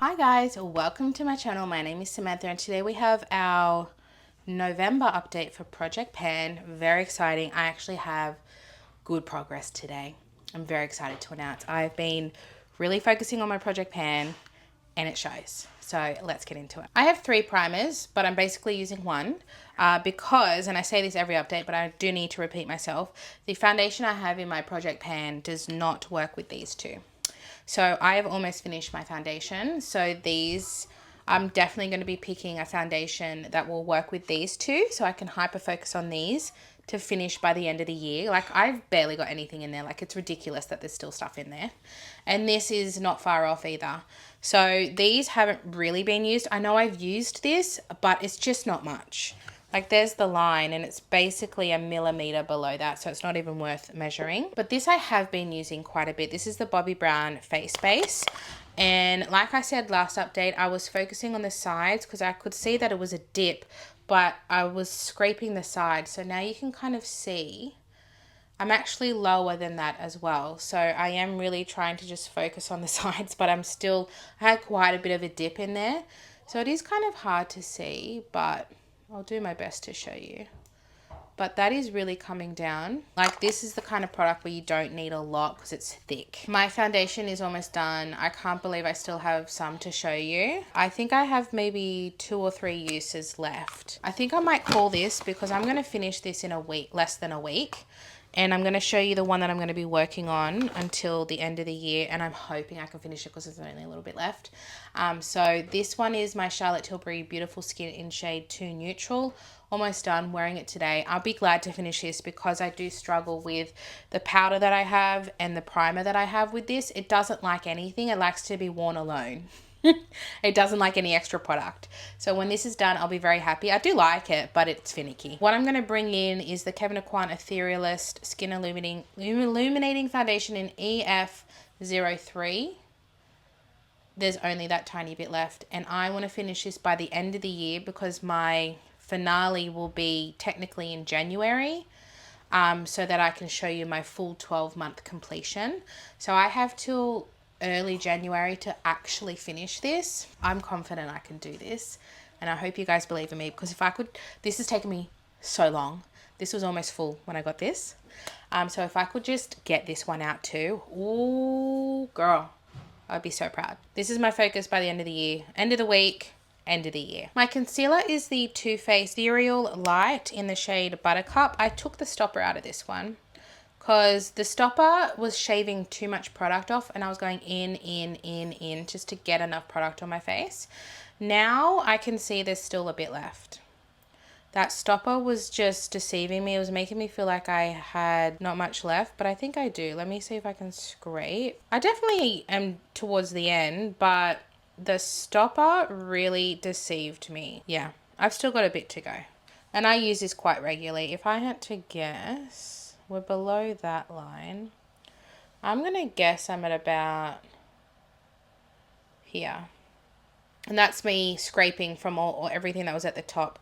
Hi guys, welcome to my channel. My name is Samantha and today we have our November update for Project Pan. Very exciting. I actually have good progress today. I'm very excited to announce. I've been really focusing on my Project Pan and it shows. So let's get into it. I have 3 primers, but I'm basically using one because, and I say this every update, but I do need to repeat myself, the foundation I have in my Project Pan does not work with these two. So I have almost finished my foundation. So these, I'm definitely going to be picking a foundation that will work with these two. So I can hyper focus on these to finish by the end of the year. Like I've barely got anything in there. Like it's ridiculous that there's still stuff in there. And this is not far off either. So these haven't really been used. I know I've used this, but it's just not much. Like there's the line and it's basically a millimeter below that, so it's not even worth measuring. But this I have been using quite a bit. This is the Bobbi Brown face base. And like I said last update, I was focusing on the sides because I could see that it was a dip, but I was scraping the sides. So now you can kind of see I'm actually lower than that as well. So I am really trying to just focus on the sides, but I had quite a bit of a dip in there. So it is kind of hard to see, but I'll do my best to show you. But that is really coming down. Like this is the kind of product where you don't need a lot because it's thick. My foundation is almost done. I can't believe I still have some to show you. I think I have maybe 2 or 3 uses left. I think I might call this because I'm going to finish this in a week, less than a week. And I'm going to show you the one that I'm going to be working on until the end of the year. And I'm hoping I can finish it because there's only a little bit left. So this one is my Charlotte Tilbury Beautiful Skin in shade 2 Neutral. Almost done wearing it today. I'll be glad to finish this because I do struggle with the powder that I have and the primer that I have with this. It doesn't like anything. It likes to be worn alone. It doesn't like any extra product. So when this is done, I'll be very happy. I do like it, but it's finicky. What I'm going to bring in is the Kevyn Etherealist Skin Illuminating Foundation in EF03. There's only that tiny bit left. And I want to finish this by the end of the year because my finale will be technically in January. So that I can show you my full 12-month completion. So I have till early January to actually finish this. I'm confident I can do this and I hope you guys believe in me because if I could, this has taken me so long. This was almost full when I got this. So if I could just get this one out too, ooh girl, I'd be so proud. This is my focus by the end of the year, end of the week, end of the year. My concealer is the Too Faced Ethereal Light in the shade Buttercup. I took the stopper out of this one because the stopper was shaving too much product off and I was going in just to get enough product on my face. Now I can see there's still a bit left. That stopper was just deceiving me. It was making me feel like I had not much left, but I think I do. Let me see if I can scrape. I definitely am towards the end, but the stopper really deceived me. Yeah, I've still got a bit to go. And I use this quite regularly. If I had to guess, we're below that line. I'm going to guess I'm at about here. And that's me scraping from everything that was at the top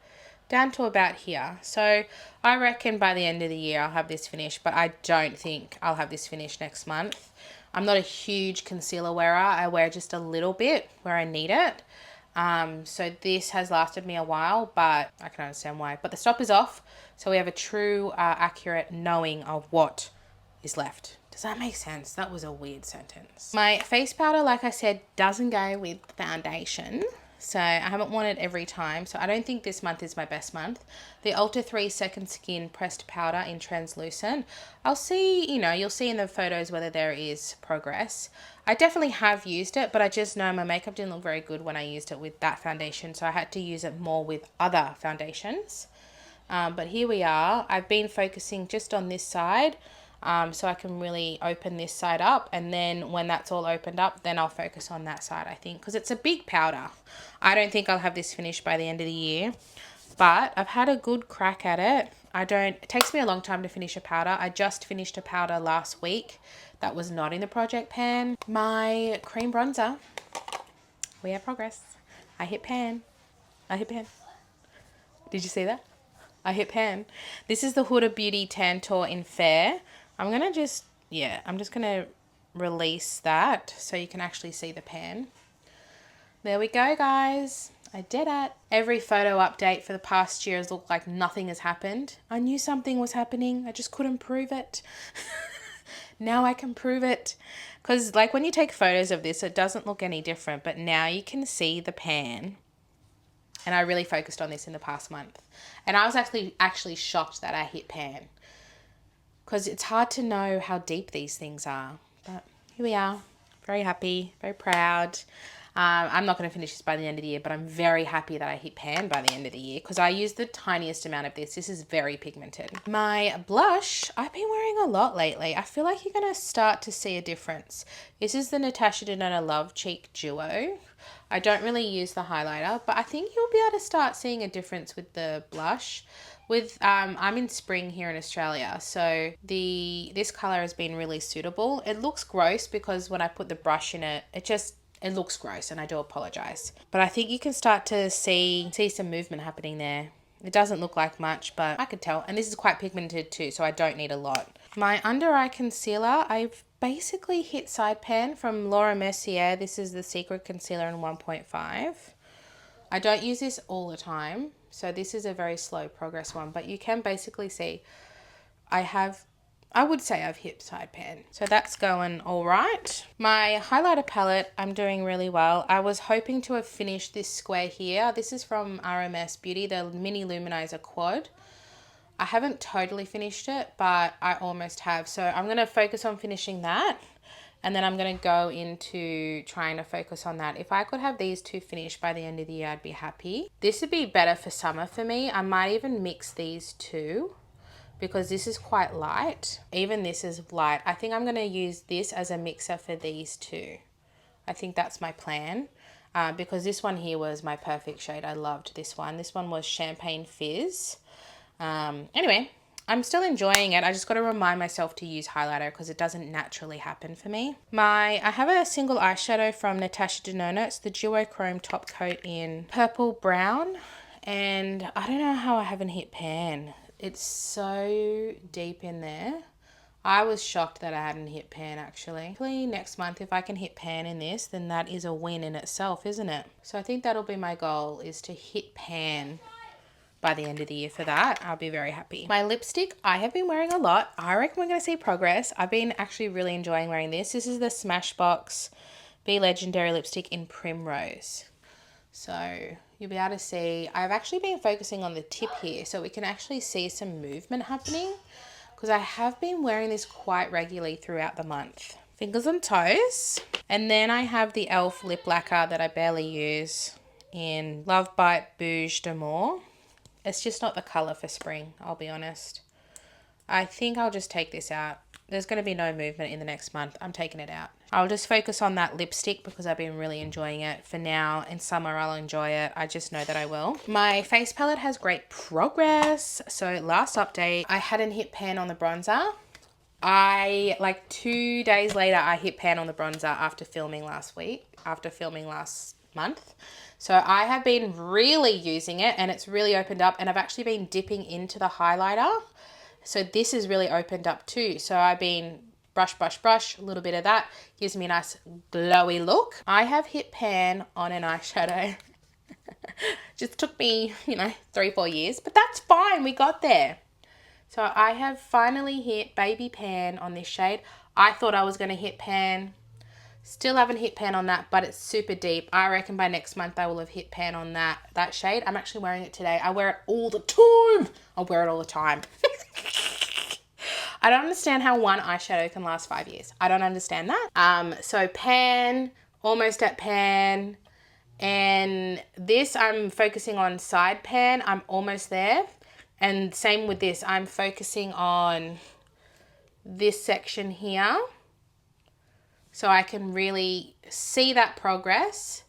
down to about here. So I reckon by the end of the year I'll have this finished, but I don't think I'll have this finished next month. I'm not a huge concealer wearer. I wear just a little bit where I need it. So this has lasted me a while, but I can understand why. But the stop is off, so we have a true, accurate knowing of what is left. Does that make sense? That was a weird sentence. My face powder, like I said, doesn't go with foundation. So I haven't worn it every time. So I don't think this month is my best month. The Ulta 3 Second Skin Pressed Powder in Translucent. I'll see, you'll see in the photos whether there is progress. I definitely have used it, but I just know my makeup didn't look very good when I used it with that foundation. So I had to use it more with other foundations. But here we are. I've been focusing just on this side. So I can really open this side up, and then when that's all opened up, then I'll focus on that side, I think, because it's a big powder. I don't think I'll have this finished by the end of the year, but I've had a good crack at it. It takes me a long time to finish a powder. I just finished a powder last week that was not in the Project Pan. My cream bronzer, we have progress. I hit pan. Did you see that? I hit pan. This is the Huda Beauty Tantour in Fair. I'm just going to release that so you can actually see the pan. There we go, guys. I did it. Every photo update for the past year has looked like nothing has happened. I knew something was happening. I just couldn't prove it. Now I can prove it. Because like when you take photos of this, it doesn't look any different. But now you can see the pan. And I really focused on this in the past month. And I was actually shocked that I hit pan. Because it's hard to know how deep these things are. But here we are. Very happy. Very proud. I'm not going to finish this by the end of the year, but I'm very happy that I hit pan by the end of the year because I used the tiniest amount of this. This is very pigmented. My blush, I've been wearing a lot lately. I feel like you're going to start to see a difference. This is the Natasha Denona Love Cheek Duo. I don't really use the highlighter, but I think you'll be able to start seeing a difference with the blush. I'm in spring here in Australia, so this color has been really suitable. It looks gross because when I put the brush in it, it looks gross, and I do apologize. But I think you can start to see some movement happening there. It doesn't look like much, but I could tell. And this is quite pigmented too, so I don't need a lot. My under eye concealer, I've basically hit side pan from Laura Mercier. This is the Secret Concealer in 1.5. I don't use this all the time, so this is a very slow progress one, but you can basically see I would say I've hit side pan. So that's going all right. My highlighter palette, I'm doing really well. I was hoping to have finished this square here. This is from RMS Beauty, the Mini Luminizer Quad. I haven't totally finished it, but I almost have. So I'm going to focus on finishing that. And then I'm going to go into trying to focus on that. If I could have these two finished by the end of the year, I'd be happy. This would be better for summer for me. I might even mix these two, because this is quite light. Even this is light. I think I'm going to use this as a mixer for these two. I think that's my plan. Because this one here was my perfect shade. I loved this one. This one was Champagne Fizz. Anyway, I'm still enjoying it. I just got to remind myself to use highlighter because it doesn't naturally happen for me. I have a single eyeshadow from Natasha Denona. It's the Duochrome Top Coat in Purple Brown. And I don't know how I haven't hit pan. It's so deep in there. I was shocked that I hadn't hit pan actually. Hopefully next month if I can hit pan in this, then that is a win in itself, isn't it? So I think that'll be my goal, is to hit pan by the end of the year for that. I'll be very happy. My lipstick, I have been wearing a lot. I reckon we're going to see progress. I've been actually really enjoying wearing this. This is the Smashbox Be Legendary lipstick in Primrose. So you'll be able to see, I've actually been focusing on the tip here so we can actually see some movement happening, because I have been wearing this quite regularly throughout the month. Fingers and toes. And then I have the e.l.f. lip lacquer that I barely use in Love Bite Bouge d'Amour. It's just not the colour for spring, I'll be honest. I think I'll just take this out. There's going to be no movement in the next month. I'm taking it out. I'll just focus on that lipstick because I've been really enjoying it. For now, in summer, I'll enjoy it. I just know that I will. My face palette has great progress. So last update, I hadn't hit pan on the bronzer. Like 2 days later, I hit pan on the bronzer after filming last month. So I have been really using it and it's really opened up, and I've actually been dipping into the highlighter. So this is really opened up too. So I've been brush, a little bit of that. Gives me a nice glowy look. I have hit pan on an eyeshadow. Just took me, 3-4 years, but that's fine. We got there. So I have finally hit baby pan on this shade. I thought I was going to hit pan. Still haven't hit pan on that, but it's super deep. I reckon by next month I will have hit pan on that shade. I'm actually wearing it today. I wear it all the time. I wear it all the time. I don't understand how one eyeshadow can last 5 years. I don't understand that. So pan, almost at pan. And this I'm focusing on side pan. I'm almost there. And same with this. I'm focusing on this section here, so I can really see that progress.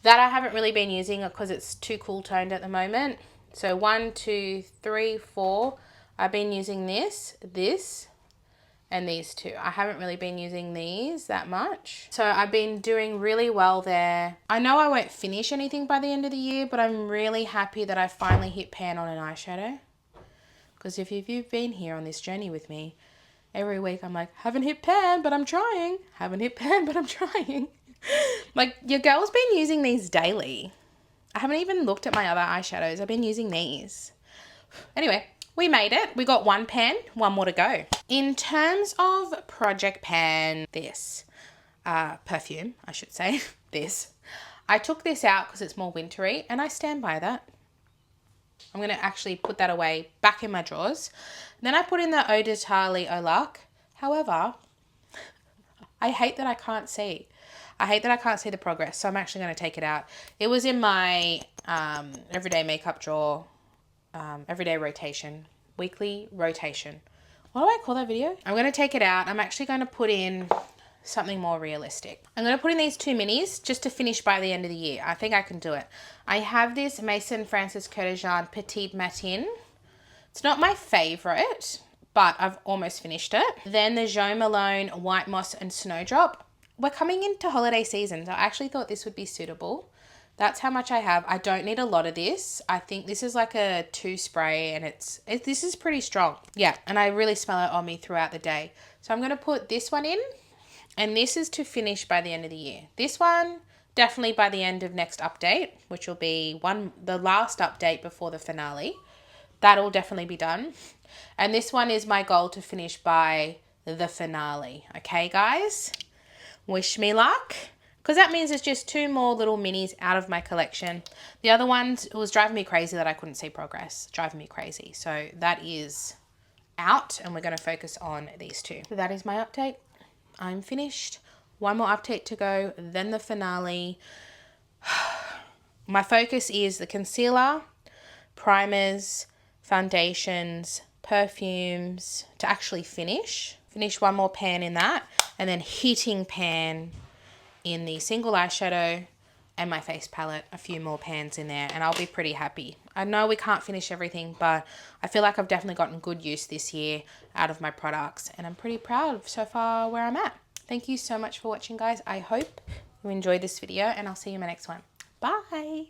That I haven't really been using because it's too cool toned at the moment. So 1, 2, 3, 4. I've been using this, and these two. I haven't really been using these that much. So I've been doing really well there. I know I won't finish anything by the end of the year, but I'm really happy that I finally hit pan on an eyeshadow. Because if you've been here on this journey with me, every week I'm like, haven't hit pan, but I'm trying. Haven't hit pan, but I'm trying. Like, your girl's been using these daily. I haven't even looked at my other eyeshadows. I've been using these. Anyway, we made it. We got one pan, one more to go. In terms of Project Pan, this perfume, I should say, this. I took this out because it's more wintry, and I stand by that. I'm going to actually put that away back in my drawers. Then I put in the Eau de Tali Au Lac. However, I hate that I can't see. I hate that I can't see the progress, so I'm actually going to take it out. It was in my everyday makeup drawer, everyday rotation, weekly rotation. What do I call that video? I'm going to take it out. I'm actually going to put in something more realistic. I'm going to put in these 2 minis just to finish by the end of the year. I think I can do it. I have this Maison Francis Kurkdjian Petit Matin. It's not my favorite, but I've almost finished it. Then the Jo Malone White Moss and Snowdrop. We're coming into holiday season, so I actually thought this would be suitable. That's how much I have. I don't need a lot of this. I think this is like a 2 spray, and this is pretty strong. Yeah, and I really smell it on me throughout the day. So I'm going to put this one in, and this is to finish by the end of the year. This one, definitely by the end of next update, which will be the last update before the finale. That'll definitely be done. And this one is my goal to finish by the finale. Okay, guys? Wish me luck. Because that means it's just 2 more little minis out of my collection. The other ones, it was driving me crazy that I couldn't see progress. Driving me crazy. So that is out, and we're going to focus on these 2. So that is my update. I'm finished. One more update to go, then the finale. My focus is the concealer, primers, foundations, perfumes to actually finish. Finish one more pan in that, and then hitting pan in the single eyeshadow and my face palette, a few more pans in there, and I'll be pretty happy. I know we can't finish everything, but I feel like I've definitely gotten good use this year out of my products, and I'm pretty proud of so far where I'm at. Thank you so much for watching, guys. I hope you enjoyed this video, and I'll see you in my next one. Bye.